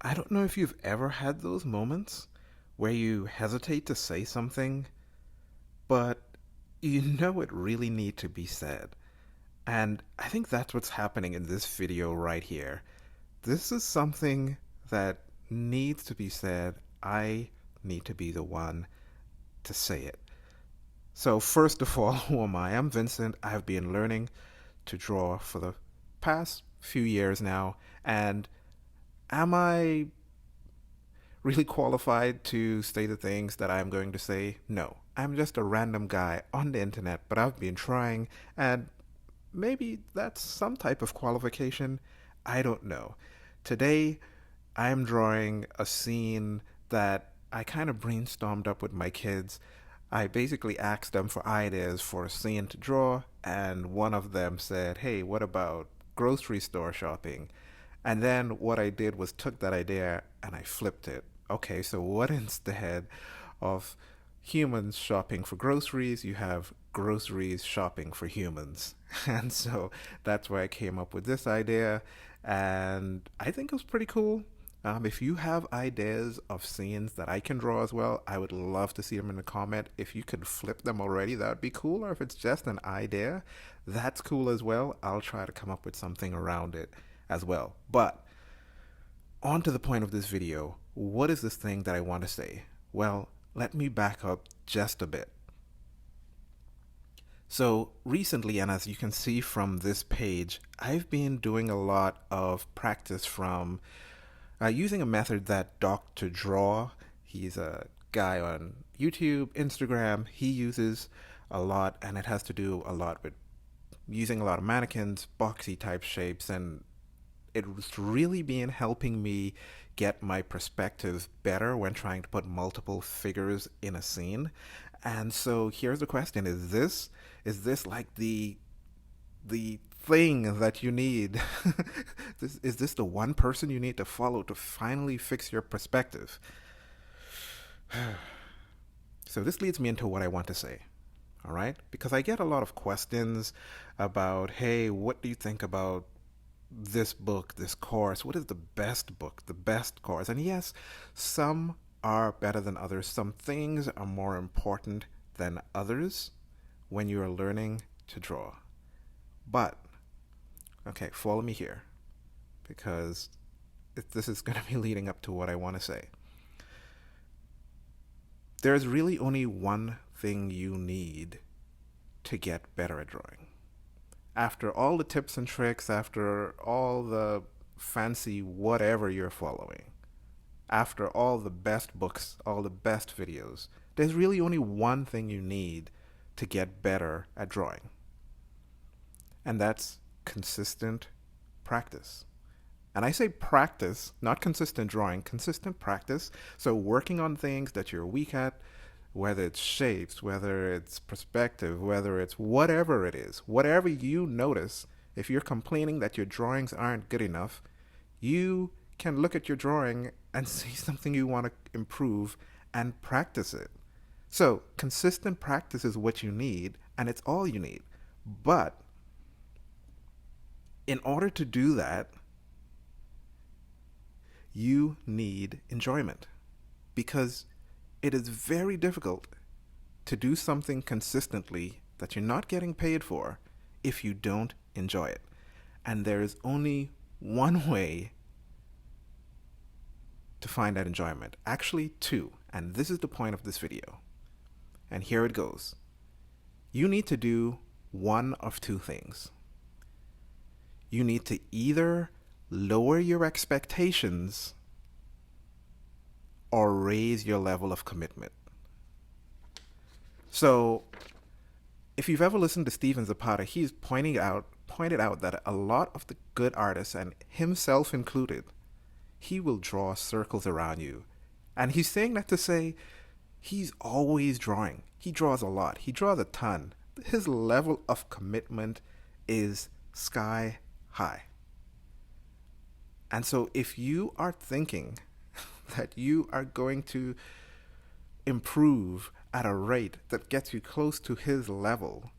I don't know if you've ever had those moments where you hesitate to say something, but you know it really need to be said. And I think that's what's happening in this video right here. This is something that needs to be said. I need to be the one to say it. So first of all, who am I? I'm Vincent. I've been learning to draw for the past few years now. And am I really qualified to say the things that I'm going to say? No. I'm just a random guy on the internet, but I've been trying, and maybe that's some type of qualification. I don't know. Today, I'm drawing a scene that I kind of brainstormed up with my kids. I basically asked them for ideas for a scene to draw, and one of them said, "Hey, what about grocery store shopping?" And then what I did was took that idea and I flipped it. Okay, so what instead of humans shopping for groceries, you have groceries shopping for humans. And so that's where I came up with this idea, and I think it was pretty cool. If you have ideas of scenes that I can draw as well, I would love to see them in the comment. If you could flip them already, that would be cool. Or if it's just an idea, that's cool as well. I'll try to come up with something around it as well. But on to the point of this video. What is this thing that I want to say? Well, let me back up just a bit. So recently, and as you can see from this page, I've been doing a lot of practice from using a method that Dr. Draw, he's a guy on YouTube, Instagram, he uses a lot, and it has to do a lot with using a lot of mannequins, boxy type shapes, and it was really been helping me get my perspective better when trying to put multiple figures in a scene. And so here's the question: is this like the thing that you need? Is this the one person you need to follow to finally fix your perspective? So this leads me into what I want to say. All right, because I get a lot of questions about, hey, what do you think about this book, this course? What is the best book, the best course? And yes, some are better than others. Some things are more important than others when you are learning to draw. But, okay, follow me here, because this is going to be leading up to what I want to say. There's really only one thing you need to get better at drawing. After all the tips and tricks, after all the fancy whatever you're following, after all the best books, all the best videos, there's really only one thing you need to get better at drawing. And that's consistent practice. And I say practice, not consistent drawing, consistent practice. So working on things that you're weak at, whether it's shapes, whether it's perspective, whether it's whatever it is, whatever you notice, if you're complaining that your drawings aren't good enough, you can look at your drawing and see something you want to improve and practice it. So consistent practice is what you need, and it's all you need. But in order to do that, you need enjoyment, because it is very difficult to do something consistently that you're not getting paid for if you don't enjoy it. And there is only one way to find that enjoyment. Actually, two. And this is the point of this video. And here it goes. You need to do one of two things. You need to either lower your expectations or raise your level of commitment. So, if you've ever listened to Steven Zapata, he's pointed out that a lot of the good artists, and himself included, he will draw circles around you. And he's saying that to say he's always drawing. He draws a lot. He draws a ton. His level of commitment is sky high. And so if you are thinking that you are going to improve at a rate that gets you close to his level,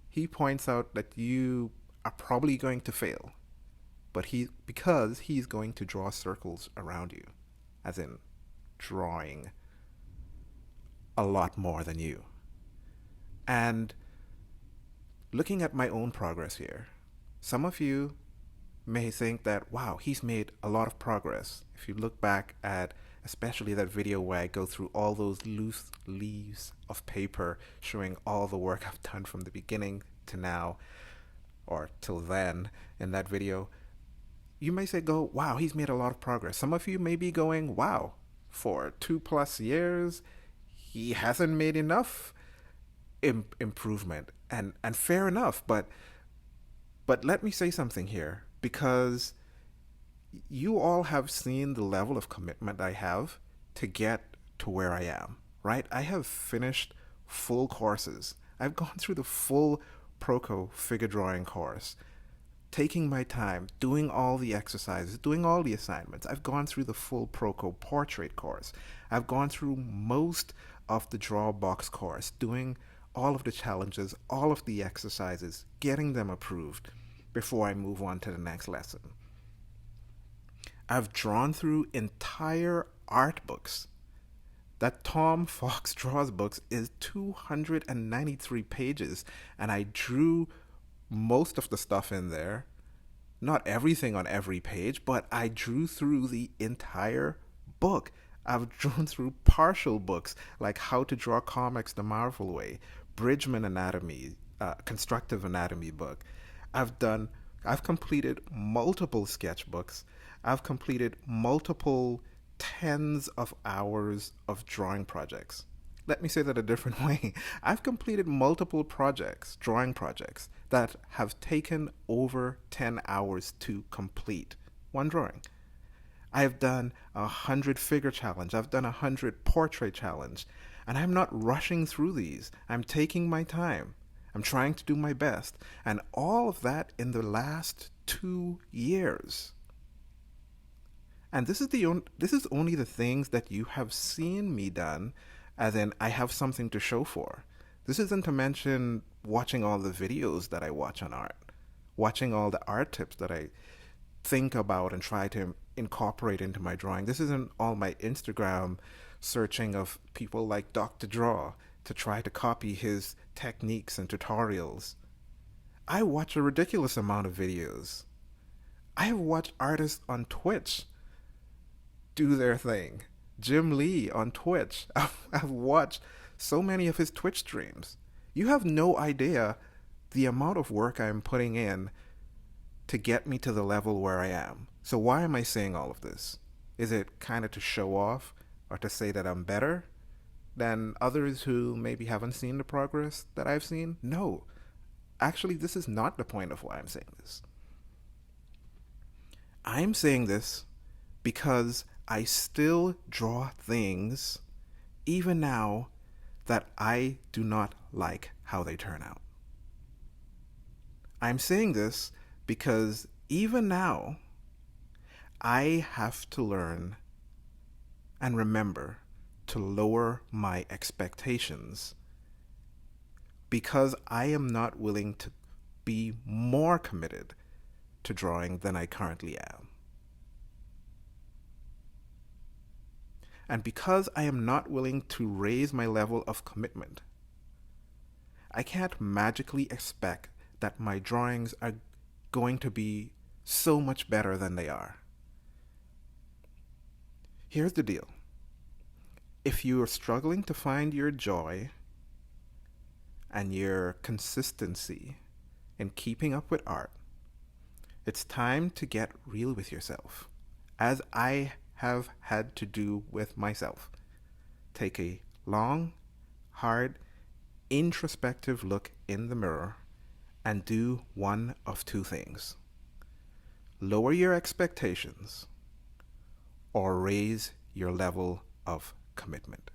he points out that you are probably going to fail. but because he's going to draw circles around you, as in drawing a lot more than you. And looking at my own progress here, some of you may think that, wow, he's made a lot of progress. If you look back at especially that video where I go through all those loose leaves of paper showing all the work I've done from the beginning to now, or till then in that video, you may say, wow, he's made a lot of progress. Some of you may be going, wow, for 2+ years, he hasn't made enough improvement. And fair enough, but let me say something here, because you all have seen the level of commitment I have to get to where I am, right? I have finished full courses. I've gone through the full Proco figure drawing course, taking my time, doing all the exercises, doing all the assignments. I've gone through the full Proco portrait course. I've gone through most of the draw box course, doing all of the challenges, all of the exercises, getting them approved before I move on to the next lesson. I've drawn through entire art books. That Tom Fox Draws books is 293 pages, and I drew most of the stuff in there. Not everything on every page, but I drew through the entire book. I've drawn through partial books, like How to Draw Comics the Marvel Way, Bridgman Anatomy, Constructive Anatomy book. I've completed multiple sketchbooks. I've completed multiple tens of hours of drawing projects. Let me say that a different way. I've completed multiple projects, drawing projects, that have taken over 10 hours to complete one drawing. I've done 100 figure challenge. I've done 100 portrait challenge. And I'm not rushing through these. I'm taking my time. I'm trying to do my best. And all of that in the last 2 years. And this is only the things that you have seen me done, as in I have something to show for. This isn't to mention watching all the videos that I watch on art, watching all the art tips that I think about and try to incorporate into my drawing. This isn't all my Instagram searching of people like Dr. Draw to try to copy his techniques and tutorials. I watch a ridiculous amount of videos. I have watched artists on Twitch do their thing. Jim Lee on Twitch. I've watched so many of his Twitch streams. You have no idea the amount of work I'm putting in to get me to the level where I am. So why am I saying all of this? Is it kind of to show off or to say that I'm better than others who maybe haven't seen the progress that I've seen? No. Actually, this is not the point of why I'm saying this. I'm saying this because I still draw things, even now, that I do not like how they turn out. I'm saying this because even now, I have to learn and remember to lower my expectations, because I am not willing to be more committed to drawing than I currently am. And because I am not willing to raise my level of commitment, I can't magically expect that my drawings are going to be so much better than they are. Here's the deal. If you are struggling to find your joy and your consistency in keeping up with art, it's time to get real with yourself, as I have had to do with myself. Take a long, hard, introspective look in the mirror and do one of two things. Lower your expectations or raise your level of commitment.